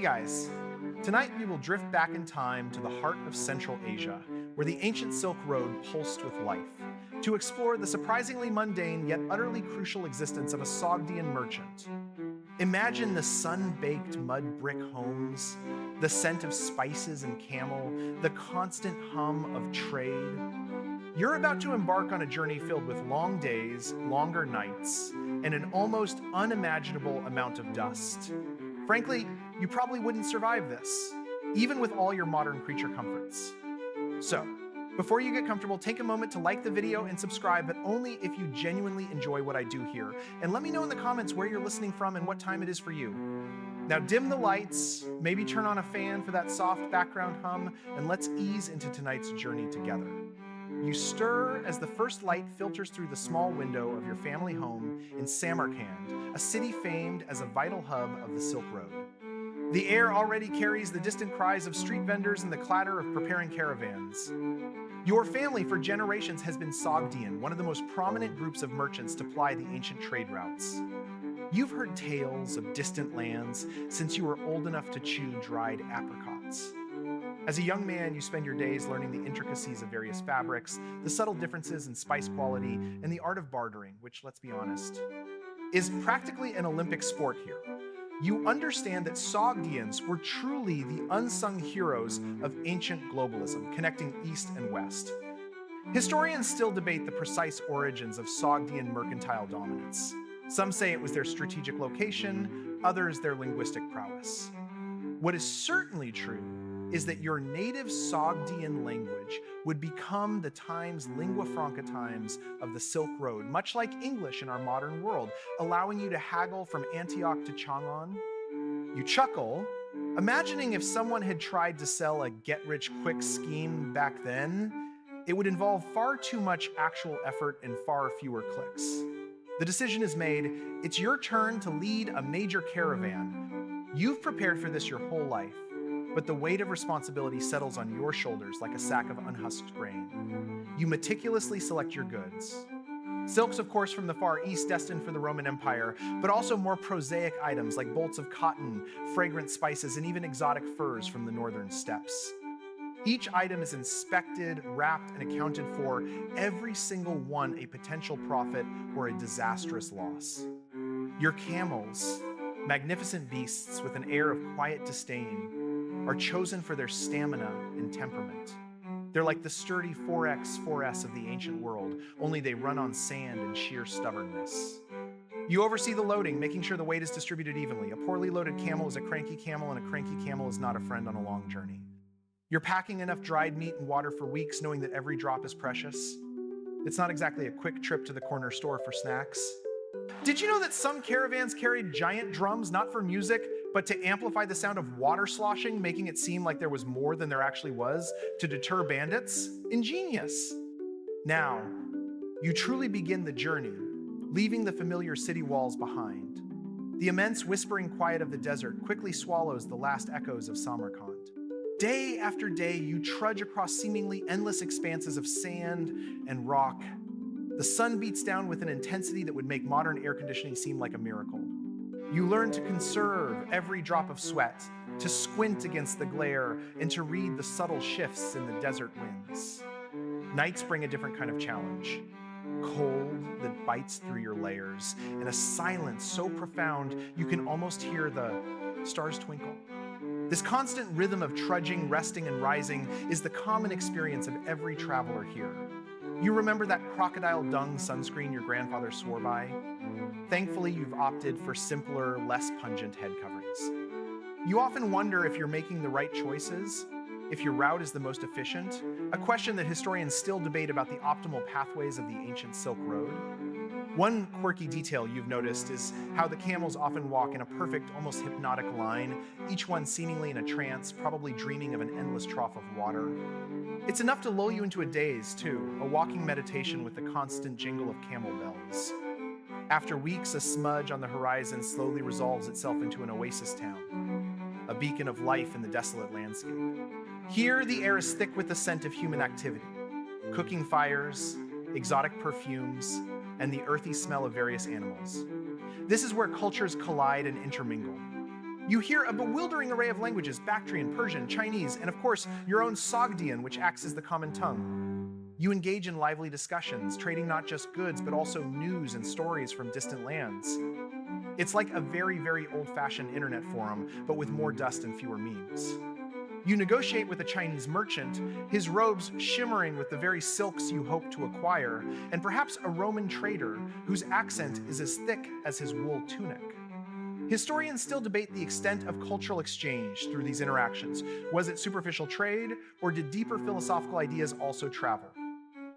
guys, tonight we will drift back in time to the heart of Central Asia, where the ancient Silk Road pulsed with life, to explore the surprisingly mundane yet utterly crucial existence of a Sogdian merchant. Imagine the sun-baked mud brick homes, the scent of spices and camel, the constant hum of trade. You're about to embark on a journey filled with long days, longer nights, and an almost unimaginable amount of dust. Frankly, you probably wouldn't survive this, even with all your modern creature comforts. So, before you get comfortable, take a moment to like the video and subscribe, but only if you genuinely enjoy what I do here. And let me know in the comments where you're listening from and what time it is for you. Now dim the lights, maybe turn on a fan for that soft background hum, and let's ease into tonight's journey together. You stir as the first light filters through the small window of your family home in Samarkand, a city famed as a vital hub of the Silk Road. The air already carries the distant cries of street vendors and the clatter of preparing caravans. Your family for generations has been Sogdian, one of the most prominent groups of merchants to ply the ancient trade routes. You've heard tales of distant lands since you were old enough to chew dried apricots. As a young man, you spend your days learning the intricacies of various fabrics, the subtle differences in spice quality, and the art of bartering, which, let's be honest, is practically an Olympic sport here. You understand that Sogdians were truly the unsung heroes of ancient globalism, connecting East and West. Historians still debate the precise origins of Sogdian mercantile dominance. Some say it was their strategic location, others their linguistic prowess. What is certainly true is that your native Sogdian language would become the times lingua franca times of the Silk Road, much like English in our modern world, allowing you to haggle from Antioch to Chang'an. You chuckle, imagining if someone had tried to sell a get-rich-quick scheme back then, it would involve far too much actual effort and far fewer clicks. The decision is made. It's your turn to lead a major caravan. You've prepared for this your whole life, but the weight of responsibility settles on your shoulders like a sack of unhusked grain. You meticulously select your goods. Silks, of course, from the Far East, destined for the Roman Empire, but also more prosaic items like bolts of cotton, fragrant spices, and even exotic furs from the northern steppes. Each item is inspected, wrapped, and accounted for, every single one a potential profit or a disastrous loss. Your camels, magnificent beasts with an air of quiet disdain, are chosen for their stamina and temperament. They're like the sturdy 4X, 4S of the ancient world, only they run on sand and sheer stubbornness. You oversee the loading, making sure the weight is distributed evenly. A poorly loaded camel is a cranky camel, and a cranky camel is not a friend on a long journey. You're packing enough dried meat and water for weeks, knowing that every drop is precious. It's not exactly a quick trip to the corner store for snacks. Did you know that some caravans carried giant drums, not for music, but to amplify the sound of water sloshing, making it seem like there was more than there actually was, to deter bandits? Ingenious. Now, you truly begin the journey, leaving the familiar city walls behind. The immense whispering quiet of the desert quickly swallows the last echoes of Samarkand. Day after day, you trudge across seemingly endless expanses of sand and rock. The sun beats down with an intensity that would make modern air conditioning seem like a miracle. You learn to conserve every drop of sweat, to squint against the glare, and to read the subtle shifts in the desert winds. Nights bring a different kind of challenge. Cold that bites through your layers, and a silence so profound you can almost hear the stars twinkle. This constant rhythm of trudging, resting, and rising is the common experience of every traveler here. You remember that crocodile dung sunscreen your grandfather swore by? Thankfully, you've opted for simpler, less pungent head coverings. You often wonder if you're making the right choices, if your route is the most efficient, a question that historians still debate about the optimal pathways of the ancient Silk Road. One quirky detail you've noticed is how the camels often walk in a perfect, almost hypnotic line, each one seemingly in a trance, probably dreaming of an endless trough of water. It's enough to lull you into a daze, too, a walking meditation with the constant jingle of camel bells. After weeks, a smudge on the horizon slowly resolves itself into an oasis town, a beacon of life in the desolate landscape. Here, the air is thick with the scent of human activity, cooking fires, exotic perfumes, and the earthy smell of various animals. This is where cultures collide and intermingle. You hear a bewildering array of languages: Bactrian, Persian, Chinese, and of course, your own Sogdian, which acts as the common tongue. You engage in lively discussions, trading not just goods, but also news and stories from distant lands. It's like a very, very old-fashioned internet forum, but with more dust and fewer memes. You negotiate with a Chinese merchant, his robes shimmering with the very silks you hope to acquire, and perhaps a Roman trader whose accent is as thick as his wool tunic. Historians still debate the extent of cultural exchange through these interactions. Was it superficial trade, or did deeper philosophical ideas also travel?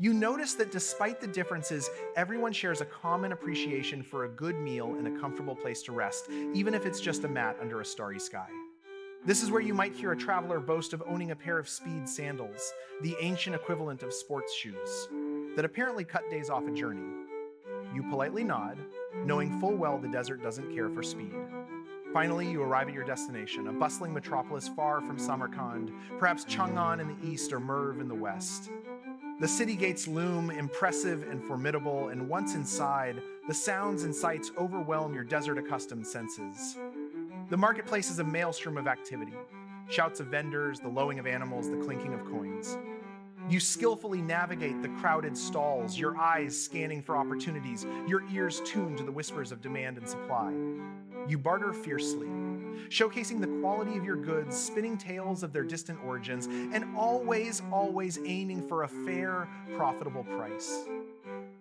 You notice that despite the differences, everyone shares a common appreciation for a good meal and a comfortable place to rest, even if it's just a mat under a starry sky. This is where you might hear a traveler boast of owning a pair of speed sandals, the ancient equivalent of sports shoes, that apparently cut days off a journey. You politely nod, knowing full well the desert doesn't care for speed. Finally, you arrive at your destination, a bustling metropolis far from Samarkand, perhaps Chang'an in the east or Merv in the west. The city gates loom impressive and formidable, and once inside, the sounds and sights overwhelm your desert-accustomed senses. The marketplace is a maelstrom of activity: shouts of vendors, the lowing of animals, the clinking of coins. You skillfully navigate the crowded stalls, your eyes scanning for opportunities, your ears tuned to the whispers of demand and supply. You barter fiercely, showcasing the quality of your goods, spinning tales of their distant origins, and always aiming for a fair, profitable price.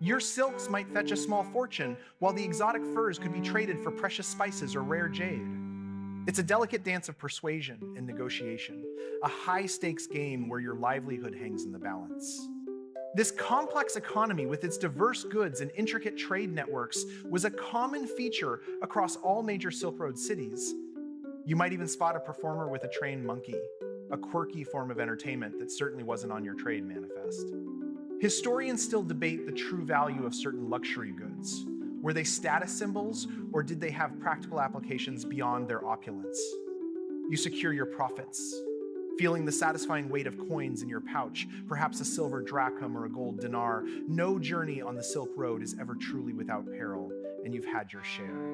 Your silks might fetch a small fortune, while the exotic furs could be traded for precious spices or rare jade. It's a delicate dance of persuasion and negotiation, a high-stakes game where your livelihood hangs in the balance. This complex economy, with its diverse goods and intricate trade networks, was a common feature across all major Silk Road cities. You might even spot a performer with a trained monkey, a quirky form of entertainment that certainly wasn't on your trade manifest. Historians still debate the true value of certain luxury goods. Were they status symbols, or did they have practical applications beyond their opulence? You secure your profits, feeling the satisfying weight of coins in your pouch, perhaps a silver drachm or a gold dinar. No journey on the Silk Road is ever truly without peril, and you've had your share.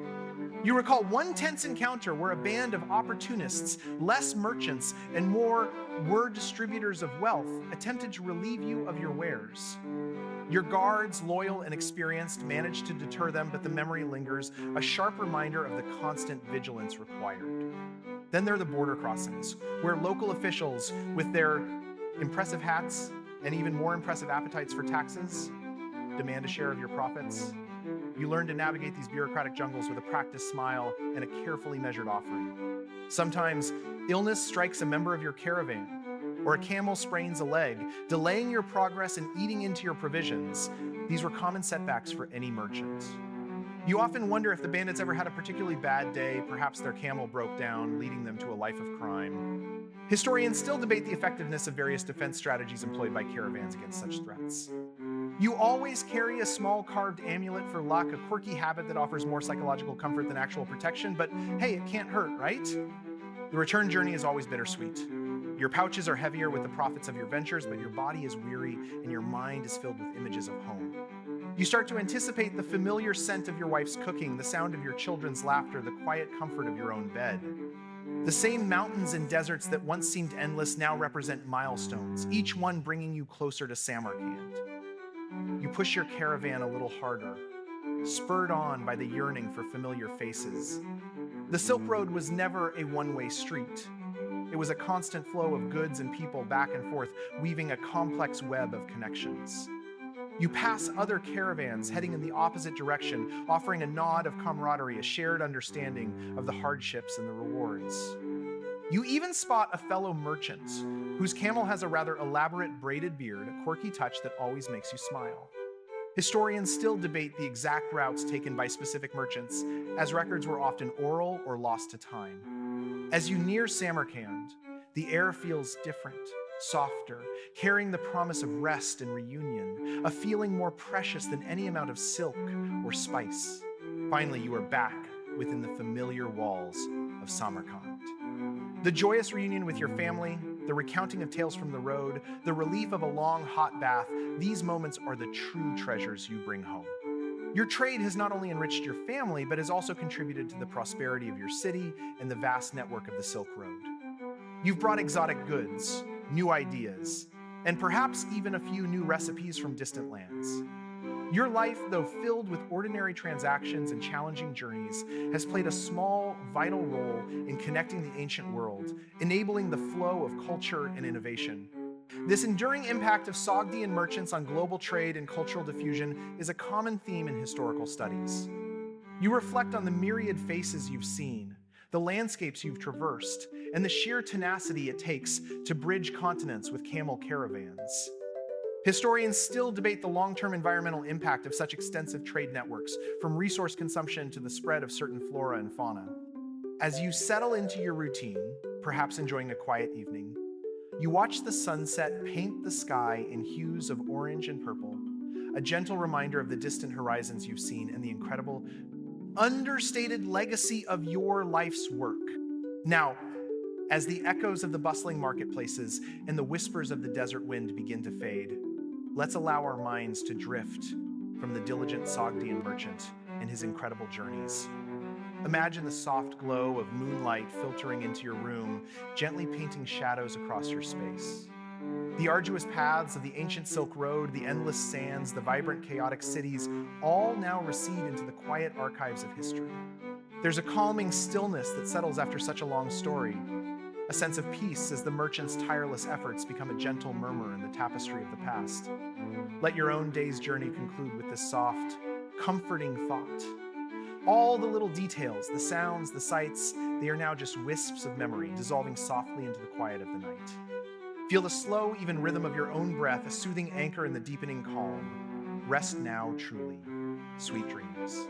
You recall one tense encounter where a band of opportunists, less merchants and more were distributors of wealth, attempted to relieve you of your wares. Your guards, loyal and experienced, managed to deter them, but the memory lingers, a sharp reminder of the constant vigilance required. Then there are the border crossings, where local officials, with their impressive hats and even more impressive appetites for taxes, demand a share of your profits. You learn to navigate these bureaucratic jungles with a practiced smile and a carefully measured offering. Sometimes illness strikes a member of your caravan, or a camel sprains a leg, delaying your progress and eating into your provisions. These were common setbacks for any merchant. You often wonder if the bandits ever had a particularly bad day. Perhaps their camel broke down, leading them to a life of crime. Historians still debate the effectiveness of various defense strategies employed by caravans against such threats. You always carry a small carved amulet for luck, a quirky habit that offers more psychological comfort than actual protection, but hey, it can't hurt, right? The return journey is always bittersweet. Your pouches are heavier with the profits of your ventures, but your body is weary and your mind is filled with images of home. You start to anticipate the familiar scent of your wife's cooking, the sound of your children's laughter, the quiet comfort of your own bed. The same mountains and deserts that once seemed endless now represent milestones, each one bringing you closer to Samarkand. You push your caravan a little harder, spurred on by the yearning for familiar faces. The Silk Road was never a one-way street. It was a constant flow of goods and people back and forth, weaving a complex web of connections. You pass other caravans heading in the opposite direction, offering a nod of camaraderie, a shared understanding of the hardships and the rewards. You even spot a fellow merchant whose camel has a rather elaborate braided beard, a quirky touch that always makes you smile. Historians still debate the exact routes taken by specific merchants, as records were often oral or lost to time. As you near Samarkand, the air feels different, softer, carrying the promise of rest and reunion, a feeling more precious than any amount of silk or spice. Finally, you are back within the familiar walls of Samarkand. The joyous reunion with your family, the recounting of tales from the road, the relief of a long hot bath, these moments are the true treasures you bring home. Your trade has not only enriched your family, but has also contributed to the prosperity of your city and the vast network of the Silk Road. You've brought exotic goods, new ideas, and perhaps even a few new recipes from distant lands. Your life, though filled with ordinary transactions and challenging journeys, has played a small, vital role in connecting the ancient world, enabling the flow of culture and innovation. This enduring impact of Sogdian merchants on global trade and cultural diffusion is a common theme in historical studies. You reflect on the myriad faces you've seen, the landscapes you've traversed, and the sheer tenacity it takes to bridge continents with camel caravans. Historians still debate the long-term environmental impact of such extensive trade networks, from resource consumption to the spread of certain flora and fauna. As you settle into your routine, perhaps enjoying a quiet evening, you watch the sunset paint the sky in hues of orange and purple, a gentle reminder of the distant horizons you've seen and the incredible, understated legacy of your life's work. Now, as the echoes of the bustling marketplaces and the whispers of the desert wind begin to fade, let's allow our minds to drift from the diligent Sogdian merchant and his incredible journeys. Imagine the soft glow of moonlight filtering into your room, gently painting shadows across your space. The arduous paths of the ancient Silk Road, the endless sands, the vibrant, chaotic cities, all now recede into the quiet archives of history. There's a calming stillness that settles after such a long story, a sense of peace as the merchant's tireless efforts become a gentle murmur in the tapestry of the past. Let your own day's journey conclude with this soft, comforting thought. All the little details, the sounds, the sights, they are now just wisps of memory, dissolving softly into the quiet of the night. Feel the slow, even rhythm of your own breath, a soothing anchor in the deepening calm. Rest now, truly. Sweet dreams.